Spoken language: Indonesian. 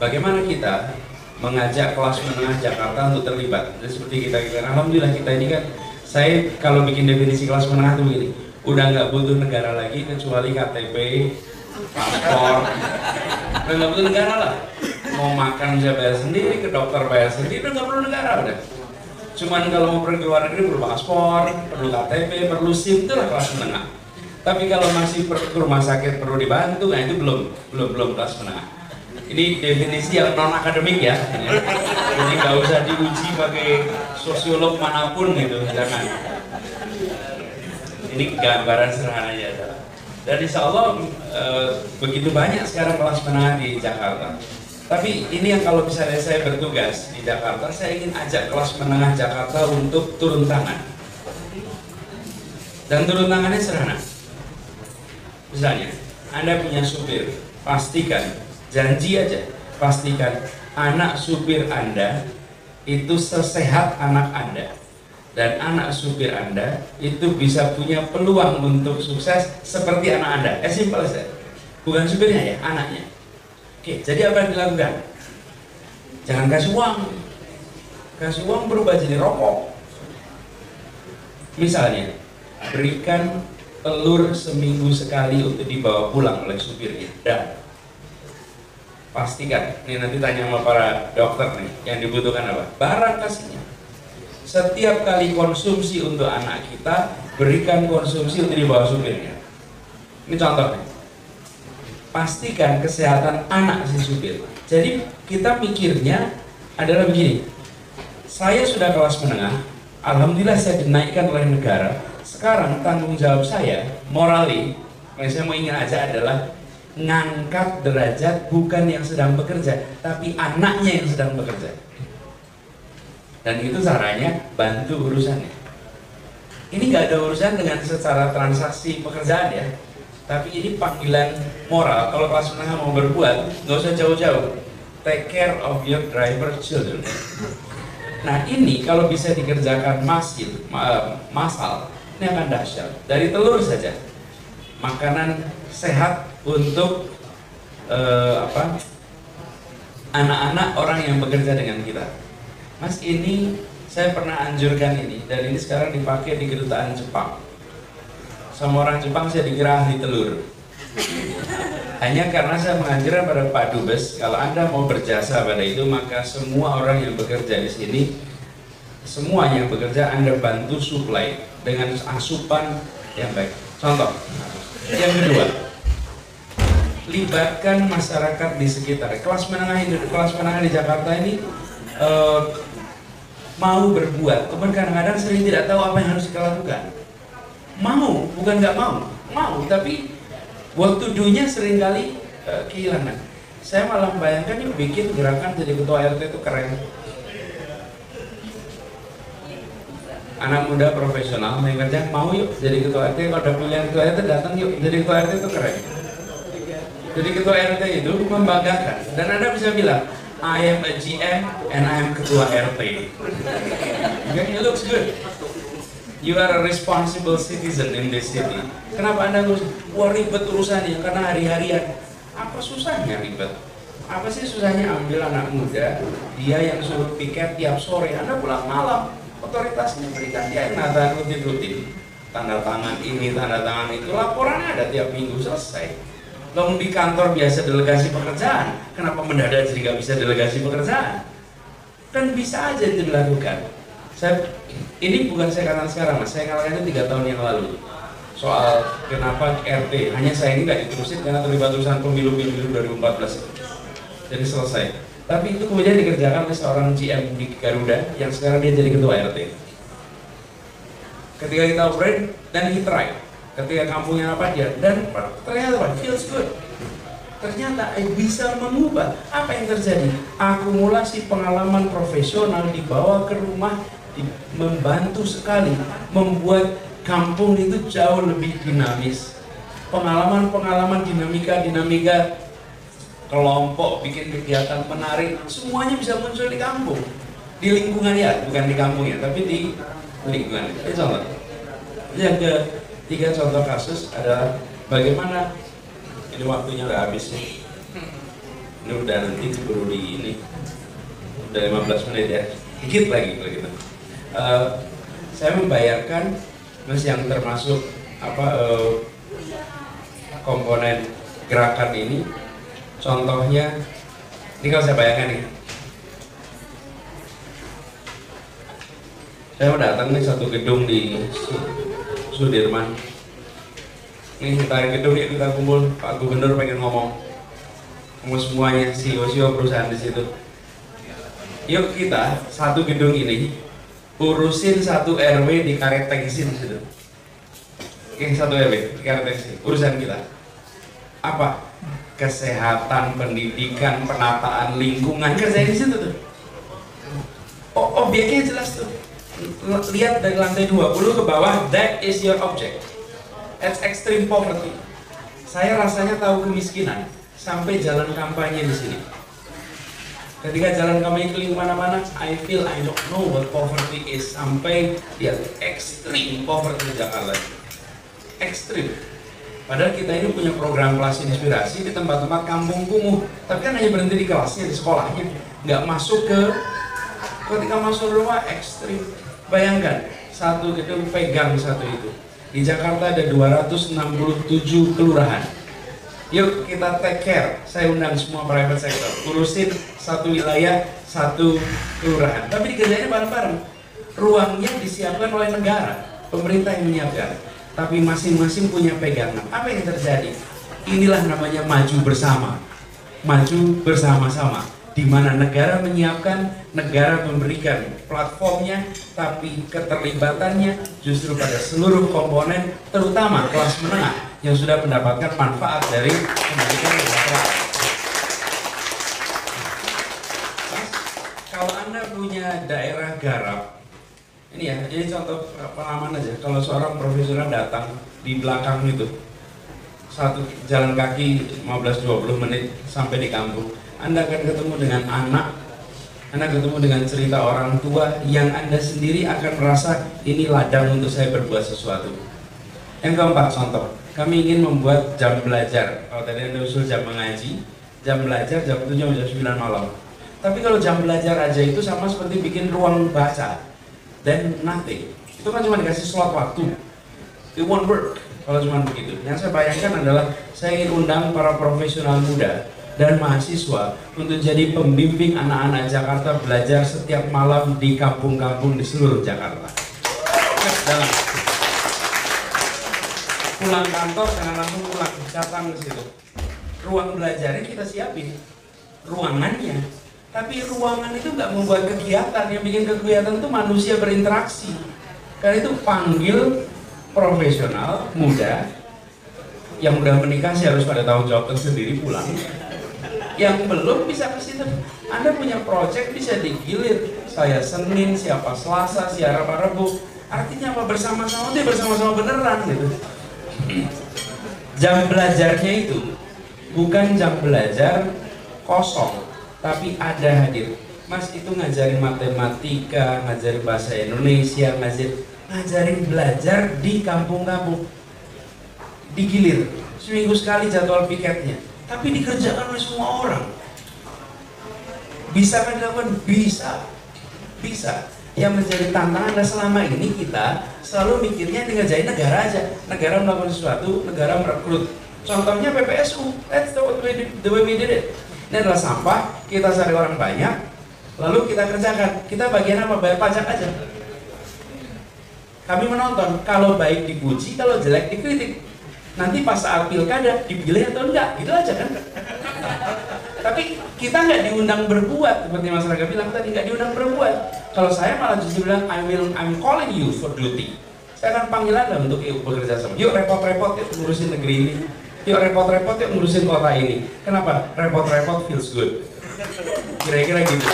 bagaimana kita mengajak kelas menengah Jakarta untuk terlibat. Jadi seperti kita alhamdulillah kita ini kan, saya kalau bikin definisi kelas menengah itu begini, udah nggak butuh negara lagi kecuali KTP, paspor, udah nggak butuh negara lah. Mau makan bisa bayar sendiri, ke dokter bayar sendiri, udah nggak perlu negara udah. Cuman kalau mau pergi ke luar negeri perlu paspor, perlu KTP, perlu SIM, itulah kelas menengah. Tapi kalau masih ke rumah sakit perlu dibantu, nah itu belum kelas menengah. Ini definisi yang non akademik ya. Jadi nggak usah diuji pakai sosiolog manapun gitu, jangan. Ini gambaran sederhananya adalah. Dan insya Allah begitu banyak sekarang kelas menengah di Jakarta. Tapi ini yang kalau misalnya saya bertugas di Jakarta, saya ingin ajak kelas menengah Jakarta untuk turun tangan. Dan turun tangannya sederhana. Misalnya, Anda punya supir, pastikan, janji aja, pastikan anak supir Anda itu sesehat anak Anda. Dan anak supir Anda itu bisa punya peluang untuk sukses seperti anak Anda. Simpel saja. Bukan supirnya ya, anaknya. Oke, jadi apa yang dilakukan? Jangan kasih uang. Kasih uang berubah jadi rokok. Misalnya, berikan telur seminggu sekali untuk dibawa pulang oleh supirnya. Dan pastikan, ini nanti tanya sama para dokter nih, yang dibutuhkan apa? Barang kasihnya. Setiap kali konsumsi untuk anak kita, berikan konsumsi untuk dibawa supirnya. Ini contohnya. Pastikan kesehatan anak si supir. Jadi kita mikirnya adalah begini, saya sudah kelas menengah, alhamdulillah saya dinaikkan oleh negara. Sekarang tanggung jawab saya, morally, yang saya mau ingin aja adalah ngangkat derajat bukan yang sedang bekerja, tapi anaknya yang sedang bekerja. Dan itu caranya bantu urusannya. Ini nggak ada urusan dengan secara transaksi pekerjaan ya. Tapi ini panggilan moral. Kalau kelas menengah mau berbuat, nggak usah jauh-jauh. Take care of your driver children. Nah ini kalau bisa dikerjakan massal, ini akan dahsyat. Dari telur saja, makanan sehat untuk anak-anak orang yang bekerja dengan kita. Mas, ini saya pernah anjurkan ini, dan ini sekarang dipakai di kedutaan Jepang. Sama orang Jepang saya dikira ahli telur. Hanya karena saya menganjurkan pada Pak Dubes, kalau Anda mau berjasa pada itu, maka semua orang yang bekerja di sini, semua yang bekerja Anda bantu supply dengan asupan yang baik. Contoh, yang kedua, libatkan masyarakat di sekitar. Kelas menengah di Jakarta ini mau berbuat, cuman kadang-kadang sering tidak tahu apa yang harus kita lakukan. Mau, bukan nggak mau, tapi waktu do-nya seringkali kehilangan. Saya malah membayangkan yuk bikin gerakan jadi ketua RT itu keren. Anak muda profesional yang kerja mau yuk jadi ketua RT, kalau ada pilihan ketua RT datang yuk jadi ketua RT itu keren. Jadi ketua RT itu membanggakan, dan Anda bisa bilang I am a GM and I am ketua RT. Okay, it looks good. You are a responsible citizen in this city. Kenapa Anda harus ribet urusannya? Karena hari-harian. Apa susahnya ribet? Apa sih susahnya ambil anak muda, dia yang suruh piket tiap sore, Anda pulang malam, otoritasnya berikan dia yang nata rutin-rutin. Tanda tangan ini, tanda tangan itu, laporannya ada tiap minggu, selesai. Lalu di kantor biasa delegasi pekerjaan, kenapa mendadak jadi nggak bisa delegasi pekerjaan? Kan bisa aja itu dilakukan. Ini bukan saya katakan sekarang, Mas. Saya katakan itu 3 tahun yang lalu. Soal kenapa RT, hanya saya ini nggak diterusin karena terlibat urusan pemilu 2014. Jadi selesai. Tapi itu kemudian dikerjakan oleh seorang GM di Garuda yang sekarang dia jadi ketua RT. Ketika kita operate dan he try, ketika kampungnya apa dia, dan ternyata apa? Feels good. Ternyata bisa mengubah. Apa yang terjadi? Akumulasi pengalaman profesional dibawa ke rumah, membantu sekali membuat kampung itu jauh lebih dinamis. Pengalaman-pengalaman dinamika kelompok bikin kegiatan menarik, semuanya bisa muncul di kampung, di lingkungan ya, bukan di kampungnya, tapi di lingkungan. Itu contoh. Yang ketiga contoh kasus adalah bagaimana ini waktunya udah habis nih. Ini udah nanti keburu di ini. Udah 15 menit ya. Dikit lagi kalau gitu. Saya membayarkan Mas yang termasuk komponen gerakan ini. Contohnya, ini kalau saya bayangkan nih. Saya datang nih satu gedung di Sudirman. Ini kita gedung ya, kita kumpul, Pak Gubernur pengen ngomong semuanya, CEO perusahaan di situ. Yuk kita satu gedung ini urusin satu RW di Karet Tengsin situ. Oke, satu RW di Karet Tengsin, urusan kita. Apa? Kesehatan, pendidikan, penataan lingkungan, kerja di situ tuh. Obyeknya jelas tuh. Lihat dari lantai 20 ke bawah, that is your object. That's extreme poverty. Saya rasanya tahu kemiskinan sampai jalan kampanye di sini. Ketika jalan kampanye keliling mana-mana, I feel I don't know what poverty is. Sampai lihat extreme poverty di Jakarta. Extreme. Padahal kita ini punya program kelas inspirasi di tempat-tempat kampung kumuh, tapi kan hanya berhenti di kelasnya, di sekolahnya, nggak masuk ke. Ketika masuk rumah ekstrim. Bayangkan, satu gedung pegang satu itu. Di Jakarta ada 267 kelurahan. Yuk kita take care. Saya undang semua private sector. Urusin satu wilayah, satu kelurahan. Tapi dikerjainnya bareng-bareng. Ruangnya disiapkan oleh negara. Pemerintah yang menyiapkan. Tapi masing-masing punya pegangan. Apa yang terjadi? Inilah namanya maju bersama. Maju bersama-sama. Di mana negara menyiapkan, negara memberikan platformnya, tapi keterlibatannya justru pada seluruh komponen, terutama kelas menengah yang sudah mendapatkan manfaat dari pendidikan negara. Kalau Anda punya daerah garap, ini ya, ini contoh pengalaman aja. Kalau seorang profesional datang di belakang itu, satu jalan kaki 15-20 menit sampai di kampung, Anda akan ketemu dengan anak, Anda ketemu dengan cerita orang tua yang Anda sendiri akan merasa ini ladang untuk saya berbuat sesuatu. Yang keempat, contoh, kami ingin membuat jam belajar. Kalau tadi Anda usul jam mengaji, jam belajar jam 7 sampai jam 9 malam. Tapi kalau jam belajar aja itu sama seperti bikin ruang baca, then nothing. Itu kan cuma dikasih slot waktu. It won't work kalau cuma begitu. Yang saya bayangkan adalah saya ingin undang para profesional muda dan mahasiswa untuk jadi pembimbing anak-anak Jakarta belajar setiap malam di kampung-kampung di seluruh Jakarta. Dalam pulang kantor jangan langsung pulang, datang ke situ. Ruang belajarnya kita siapin, ruangannya. Tapi ruangan itu nggak membuat kegiatan, yang bikin kegiatan itu manusia berinteraksi. Karena itu panggil profesional muda yang udah menikah sih harus pada tanggung jawab tersendiri pulang. Yang belum bisa ke situ. Anda punya project bisa digilir. Saya Senin, siapa Selasa, siapa Rabu. Artinya apa? Bersama-sama itu bersama-sama beneran gitu. Jam belajarnya itu bukan jam belajar kosong, tapi ada hadir. Mas itu ngajarin matematika, ngajarin bahasa Indonesia, ngajarin belajar di kampung-kampung. Digilir. Seminggu sekali jadwal piketnya. Tapi dikerjakan oleh semua orang. Bisa kan dilakukan? Bisa. Bisa. Yang menjadi tantangan adalah selama ini kita selalu mikirnya ngerjain negara aja. Negara melakukan sesuatu, negara merekrut. Contohnya PPSU. That's the way we did it. Ini adalah sampah, kita cari orang banyak, lalu kita kerjakan. Kita bagian apa? Bayar pajak aja. Kami menonton, kalau baik dipuji, kalau jelek dikritik. Nanti pas saat pilkada dipilih atau enggak, gitu aja kan. Tapi kita nggak diundang berbuat, seperti Mas Raga bilang tadi, nggak diundang berbuat. Kalau saya malah justru bilang I'm calling you for duty. Saya akan panggil Anda untuk bekerja sama. Yuk repot-repot yuk ngurusin negeri ini. Yuk repot-repot yuk ngurusin kota ini. Kenapa? Repot-repot feels good. Kira-kira gitu.